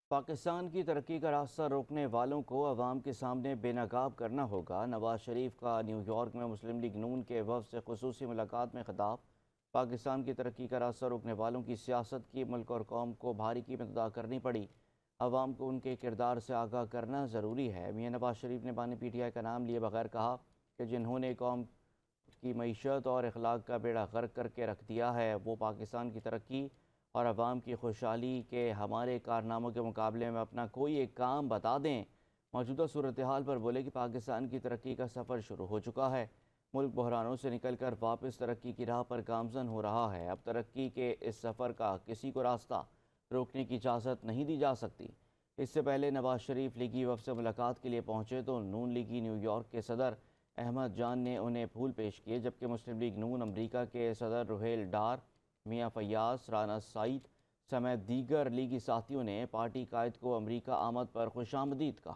پاکستان کی ترقی کا راستہ روکنے والوں کو عوام کے سامنے بے نقاب کرنا ہوگا۔ نواز شریف کا نیو یارک میں مسلم لیگ نون کے وفد سے خصوصی ملاقات میں خطاب۔ پاکستان کی ترقی کا راستہ روکنے والوں کی سیاست کی ملک اور قوم کو بھاری قیمت ادا کرنی پڑی۔ عوام کو ان کے کردار سے آگاہ کرنا ضروری ہے۔ میاں نواز شریف نے بانی پی ٹی آئی کا نام لیے بغیر کہا کہ جنہوں نے قوم کی معیشت اور اخلاق کا بیڑا غرق کر کے رکھ دیا ہے، وہ پاکستان کی ترقی اور عوام کی خوشحالی کے ہمارے کارناموں کے مقابلے میں اپنا کوئی ایک کام بتا دیں۔ موجودہ صورتحال پر بولے کہ پاکستان کی ترقی کا سفر شروع ہو چکا ہے۔ ملک بحرانوں سے نکل کر واپس ترقی کی راہ پر گامزن ہو رہا ہے۔ اب ترقی کے اس سفر کا کسی کو راستہ روکنے کی اجازت نہیں دی جا سکتی۔ اس سے پہلے نواز شریف لیگی وفد سے ملاقات کے لیے پہنچے تو نون لیگی نیو یارک کے صدر احمد جان نے انہیں پھول پیش کیے، جبکہ مسلم لیگ نون امریکہ کے صدر روہیل ڈار، میاں فیاض، رانا سعید سمیت دیگر لیگی ساتھیوں نے پارٹی قائد کو امریکہ آمد پر خوش آمدید کہا۔